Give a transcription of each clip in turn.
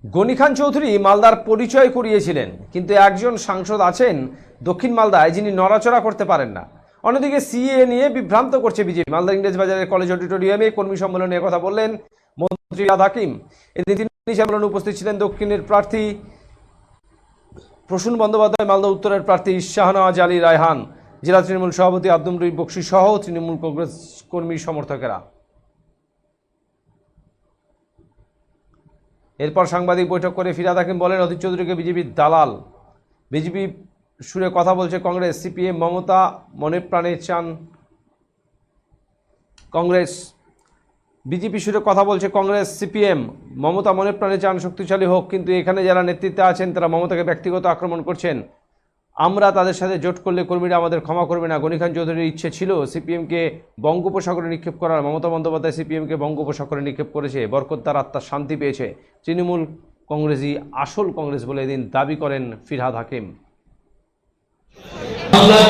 গনি খান চৌধুরী মালদার পরিচয় করিয়েছিলেন, কিন্তু একজন সাংসদ আছেন দক্ষিণ মালদায় যিনি নড়াচড়া করতে পারেন না। অন্যদিকে সিএ নিয়ে বিভ্রান্ত করছে বিজেপি। মালদা ইংরেজবাজারের কলেজ অডিটোরিয়ামে কর্মী সম্মেলনে কথা বললেন মন্ত্রী ফিরহাদ হাকিম। এদিন তিনি সম্মেলনে উপস্থিত ছিলেন দক্ষিণের প্রার্থী প্রসূন বন্দ্যোপাধ্যায়, মালদা উত্তরের প্রার্থী শাহনওয়াজ আলী রায়হান, জেলা তৃণমূল সভাপতি আব্দুল রহিম বক্সি সহ তৃণমূল কংগ্রেস কর্মী সমর্থকেরা। এরপর সাংবাদিক বৈঠক করে ফিরহাদ হাকিম বলেন, অধীর চৌধুরীকে বিজেপির দালাল। বিজেপি সুরে কথা বলছে কংগ্রেস, সিপিএম মমতা মনে প্রাণে চান কংগ্রেস। বিজেপি সুরে কথা বলছে কংগ্রেস, সিপিএম মমতা মনে প্রাণে চান শক্তিশালী হোক, কিন্তু এখানে যারা নেতৃত্বে আছেন তারা মমতাকে ব্যক্তিগত আক্রমণ করছেন। আমরা তাদের সাথে জোট করলে কর্মীরা আমাদের ক্ষমা করবে না। গনি খান চৌধুরীর ইচ্ছে ছিল সিপিএমকে বঙ্গোপসাগরে নিক্ষেপ করার। মমতা বন্দ্যোপাধ্যায় সিপিএমকে বঙ্গোপসাগরে নিক্ষেপ করেছে। বরকত তার আত্মার শান্তি পেয়েছে। তৃণমূল কংগ্রেসই আসল কংগ্রেস বলে এদিন দাবি করেন ফিরহাদ হাকিম।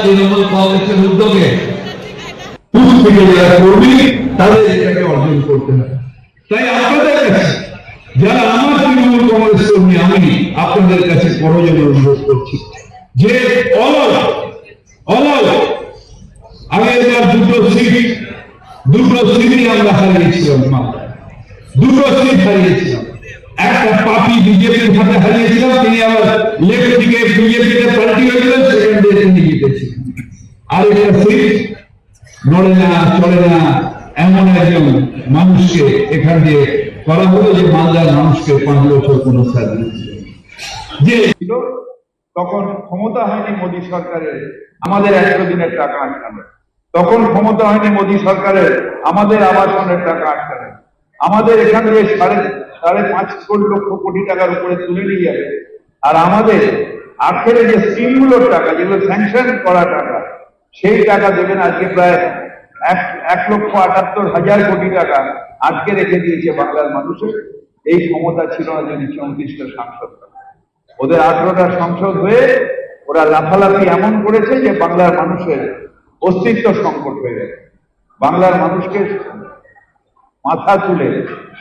তৃণমূল কংগ্রেসের উদ্যোগে কর্মী তাদের এটাকে অর্জন করতে হবে। তাই আপনাদের কাছে যারা আমার তৃণমূল কংগ্রেস কর্মী, আমি আপনাদের কাছে করজোড়ে অনুরোধ করছি যে আগে এবার দুটো সিটই আমরা হারিয়েছিলাম, দুটো সিট হারিয়েছিলাম। একটা পাপি বিজেপির হাতে হারিয়েছিলাম, তিনি আবার লেফট দিকে বিজেপিতে পাল্টি হয়েছিলেন, সেখান দিয়ে তিনি জিতেছিলেন। আর একটা সিট নড়ে না চলে না এমন একজন মানুষকে এখান দিয়ে করা হলো যে মালদার মানুষকে 5 বছর কোনো সার্ভিস যে ছিল। তখন ক্ষমতা হয়নি মোদী সরকারের আমাদের 100 দিনের টাকা আটকানো, তখন ক্ষমতা হয়নি মোদী সরকারের আমাদের আবাসনের টাকা আটকানো। আমাদের এখান থেকে সাড়ে 5 লক্ষ কোটি টাকার উপরে তুলে নিয়ে যাবে। আর আমাদের আখেরে যে স্কিমগুলোর টাকা, যেগুলো স্যাংশন করা টাকা, সেই টাকা দেবেন আজকে প্রায় 1,78,000 কোটি টাকা আটকে রেখে দিয়েছে বাংলার মানুষের। এই ক্ষমতা ছিল না যদি 34টা সাংসদ। ওদের 18টা সংসদ হয়ে ওরা লাফালাফি এমন করেছে যে বাংলার মানুষের অস্তিত্ব সংকট হয়ে গেছে। বাংলার মানুষকে মাথা তুলে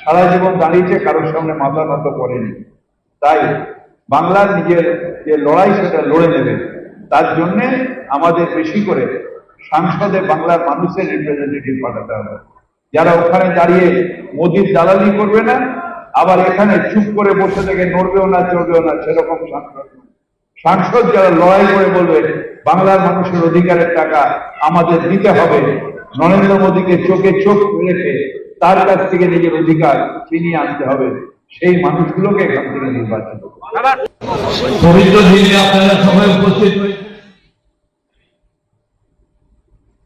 সারা জীবন দাঁড়িয়েছে, কারোর সামনে মাথা নত করেনি। তাই বাংলার নিজের যে লড়াই সেটা লড়ে নেবে। তার জন্যে আমাদের বেশি করে সংসদে বাংলার মানুষের রিপ্রেজেন্টেটিভ পাঠাতে হবে, যারা ওখানে দাঁড়িয়ে মোদির দালালি করবে না, আবার এখানে চুপ করে বসে থেকে নড়বেও না চড়বেও না, সেরকম সাংসদ যারা লড়াই করে বলবে বাংলার মানুষের অধিকারের টাকা আমাদের দিতে হবে, নরেন্দ্র মোদীকে চোখে চোখ রেখে তার কাছ থেকে নিজের অধিকার ছিনিয়ে আনতে হবে, সেই মানুষগুলোকে এখান থেকে নির্বাচিত। পবিত্র দিনে আপনারা সবাই উপস্থিত হয়েছে।